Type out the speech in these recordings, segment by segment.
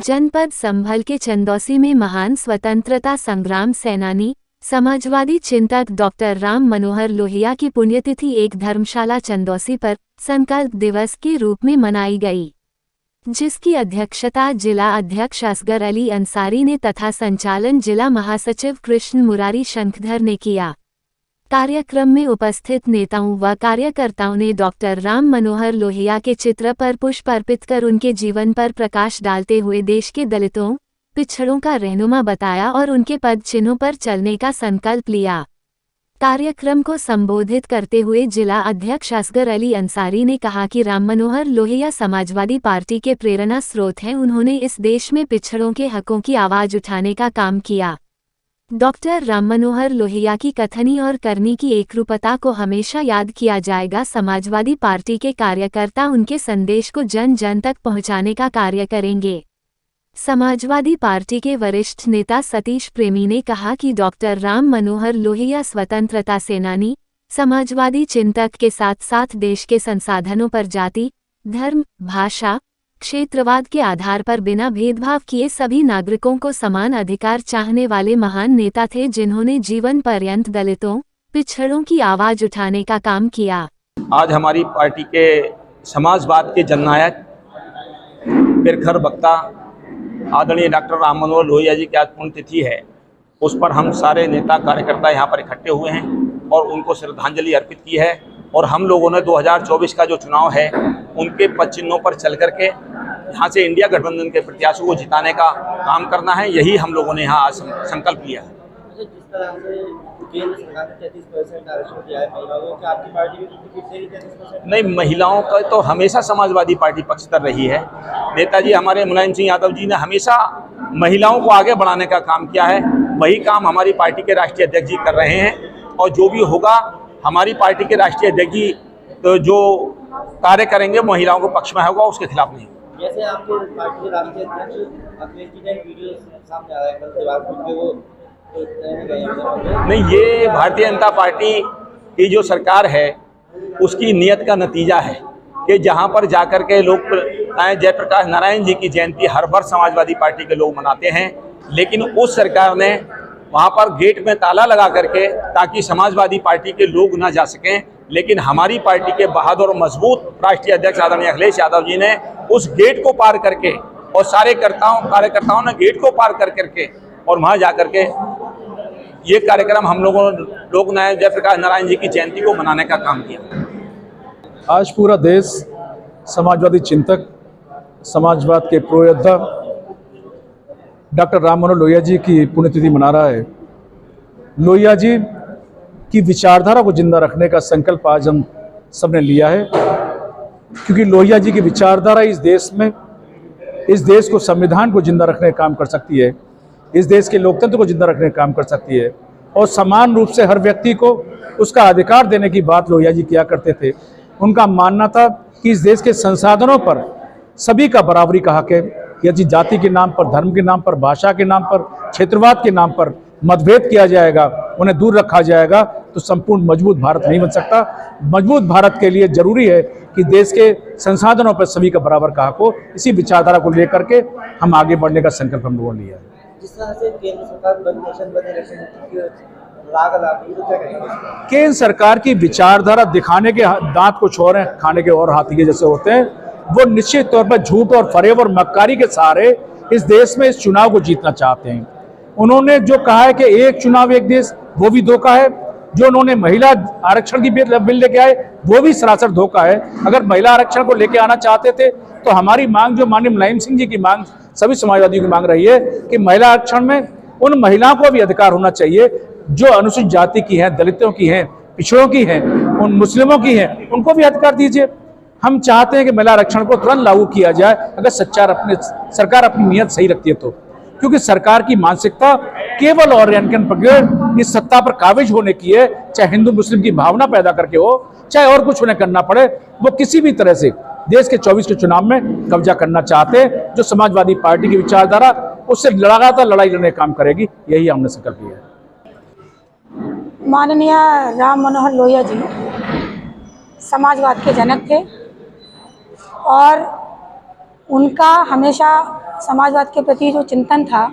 जनपद संभल के चंदौसी में महान स्वतंत्रता संग्राम सेनानी समाजवादी चिंतक डॉक्टर राम मनोहर लोहिया की पुण्यतिथि एक धर्मशाला चंदौसी पर संकल्प दिवस के रूप में मनाई गई, जिसकी अध्यक्षता जिला अध्यक्ष असगर अली अंसारी ने तथा संचालन जिला महासचिव कृष्ण मुरारी शंखधर ने किया। कार्यक्रम में उपस्थित नेताओं व कार्यकर्ताओं ने डॉक्टर राम मनोहर लोहिया के चित्र पर पुष्प अर्पित कर उनके जीवन पर प्रकाश डालते हुए देश के दलितों, पिछड़ों का रहनुमा बताया और उनके पद चिन्हों पर चलने का संकल्प लिया। कार्यक्रम को संबोधित करते हुए जिला अध्यक्ष असगर अली अंसारी ने कहा कि राम मनोहर लोहिया समाजवादी पार्टी के प्रेरणा स्रोत हैं। उन्होंने इस देश में पिछड़ों के हकों की आवाज उठाने का काम किया। डॉक्टर राम मनोहर लोहिया की कथनी और करनी की एकरूपता को हमेशा याद किया जाएगा। समाजवादी पार्टी के कार्यकर्ता उनके संदेश को जन जन तक पहुंचाने का कार्य करेंगे। समाजवादी पार्टी के वरिष्ठ नेता सतीश प्रेमी ने कहा कि डॉक्टर राम मनोहर लोहिया स्वतंत्रता सेनानी, समाजवादी चिंतक के साथ साथ देश के संसाधनों पर जाति, धर्म, भाषा, क्षेत्रवाद के आधार पर बिना भेदभाव किए सभी नागरिकों को समान अधिकार चाहने वाले महान नेता थे, जिन्होंने जीवन पर्यंत दलितों, पिछड़ों की आवाज उठाने का काम किया। आज हमारी पार्टी के समाजवाद के जननायक प्रखर वक्ता आदरणीय डॉक्टर राम मनोहर लोहिया जी की आज पुण्यतिथि है। उस पर हम सारे नेता कार्यकर्ता यहाँ पर इकट्ठे हुए हैं और उनको श्रद्धांजलि अर्पित की है। और हम लोगों ने 2024 का जो चुनाव है उनके पद चिन्हों पर चल करके यहाँ से इंडिया गठबंधन के प्रत्याशियों को जिताने का काम करना है। यही हम लोगों ने यहाँ आज संकल्प लिया है। जिस तरह से केंद्र सरकार ने 33% आरक्षण दिया है महिलाओं को, क्या आपकी पार्टी भी 33%? नहीं, महिलाओं का तो हमेशा समाजवादी पार्टी पक्षधर रही है। नेताजी हमारे मुलायम सिंह यादव जी ने हमेशा महिलाओं को आगे बढ़ाने का काम किया है। वही काम हमारी पार्टी के राष्ट्रीय अध्यक्ष जी कर रहे हैं और जो भी होगा हमारी पार्टी के राष्ट्रीय अध्यक्ष जी तो जो कार्य करेंगे महिलाओं के पक्ष में होगा, उसके खिलाफ नहीं। जैसे आपके पार्टी के राष्ट्रीय अध्यक्ष अखिलेश जी ने वीडियो सामने आ रहा है कल से रात को वो नहीं, ये भारतीय जनता पार्टी की जो सरकार है उसकी नीयत का नतीजा है कि जहां पर जाकर के लोग जयप्रकाश नारायण जी की जयंती हर वर्ष समाजवादी पार्टी के लोग मनाते हैं, लेकिन उस सरकार ने वहां पर गेट में ताला लगा करके ताकि समाजवादी पार्टी के लोग ना जा सकें। लेकिन हमारी पार्टी के बहादुर और मजबूत राष्ट्रीय अध्यक्ष आदरणीय अखिलेश यादव जी ने उस गेट को पार करके और सारे कार्यकर्ताओं ने गेट को पार कर करके और वहां जाकर के ये कार्यक्रम हम लोगों लोक नायक जयप्रकाश नारायण जी की जयंती को मनाने का काम किया। आज पूरा देश समाजवादी चिंतक, समाजवाद के प्रोयोद्धा डॉक्टर राम मनोहर लोहिया जी की पुण्यतिथि मना रहा है। लोहिया जी की विचारधारा को जिंदा रखने का संकल्प आज हम सबने लिया है, क्योंकि लोहिया जी की विचारधारा इस देश को, संविधान को जिंदा रखने का काम कर सकती है, इस देश के लोकतंत्र को जिंदा रखने का काम कर सकती है और समान रूप से हर व्यक्ति को उसका अधिकार देने की बात लोहिया जी किया करते थे। उनका मानना था कि इस देश के संसाधनों पर सभी का बराबरी का हक है। यदि जाति के नाम पर, धर्म के नाम पर, भाषा के नाम पर, क्षेत्रवाद के नाम पर मतभेद किया जाएगा, उन्हें दूर रखा जाएगा, तो संपूर्ण मजबूत भारत नहीं बन सकता। मजबूत भारत के लिए जरूरी है कि देश के संसाधनों पर सभी का बराबर का हक हो। इसी विचारधारा को लेकर के हम आगे बढ़ने का संकल्प हम लोगों ने लिया है। जिस तरह से केंद्र सरकार केंद्र सरकार की विचारधारा दिखाने के दांत कुछ और हैं, खाने के और हाथी के जैसे होते हैं। वो निश्चित तौर पर झूठ और फरेब और मक्कारी के सहारे इस देश में इस चुनाव को जीतना चाहते हैं। उन्होंने जो कहा है कि एक चुनाव एक देश, वो भी धोखा है। जो उन्होंने महिला आरक्षण की बिल लेके आए, वो भी सरासर धोखा है। अगर महिला आरक्षण को लेके आना चाहते थे तो हमारी मांग, जो माननीय मुलायम सिंह जी की मांग, सभी समाजवादियों की मांग रही है कि महिला आरक्षण में उन महिलाओं को भी अधिकार होना चाहिए जो अनुसूचित जाति की हैं, दलितों की हैं, पिछड़ों की हैं, उन मुस्लिमों की हैं, उनको भी अधिकार दीजिए। हम चाहते हैं कि महिला आरक्षण को तुरंत लागू किया जाए, अगर सरकार अपनी नीयत सही रखती है तो। क्योंकि सरकार की मानसिकता केवल और इस सत्ता पर काबिज होने की है, चाहे हिंदू मुस्लिम की भावना पैदा करके हो, चाहे और कुछ उन्हें करना पड़े। वो किसी भी तरह से देश के 24 के चुनाव में कब्जा करना चाहते हैं। जो समाजवादी पार्टी की विचारधारा, उससे लगातार लड़ाई लड़ने का काम करेगी, यही हमने संकल्प लिया है। माननीय राम मनोहर लोहिया जी समाजवाद के जनक थे और उनका हमेशा समाजवाद के प्रति जो चिंतन था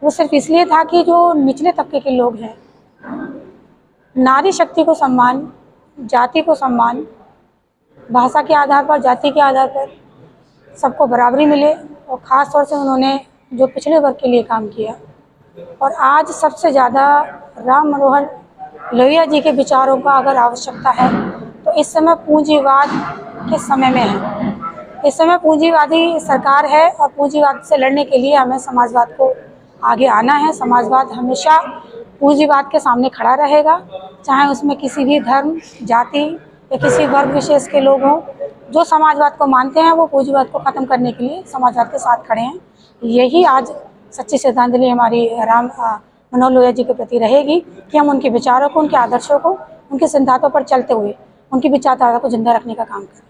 वो सिर्फ इसलिए था कि जो निचले तबके के लोग हैं, नारी शक्ति को सम्मान, जाति को सम्मान, भाषा के आधार पर, जाति के आधार पर सबको बराबरी मिले। और ख़ास तौर से उन्होंने जो पिछड़े वर्ग के लिए काम किया। और आज सबसे ज़्यादा राम मनोहर लोहिया जी के विचारों का अगर आवश्यकता है तो इस समय पूंजीवाद के समय में है। इस समय पूंजीवादी सरकार है और पूंजीवाद से लड़ने के लिए हमें समाजवाद को आगे आना है। समाजवाद हमेशा पूंजीवाद के सामने खड़ा रहेगा, चाहे उसमें किसी भी धर्म, जाति या किसी वर्ग विशेष के लोग हों। जो समाजवाद को मानते हैं वो पूंजीवाद को ख़त्म करने के लिए समाजवाद के साथ खड़े हैं। यही आज सच्ची श्रद्धांजलि हमारी राम मनोहर लोहिया जी के प्रति रहेगी कि हम उनके विचारों को, उनके आदर्शों को, उनके सिद्धांतों पर चलते हुए उनकी विचारधारा को जिंदा रखने का काम करें।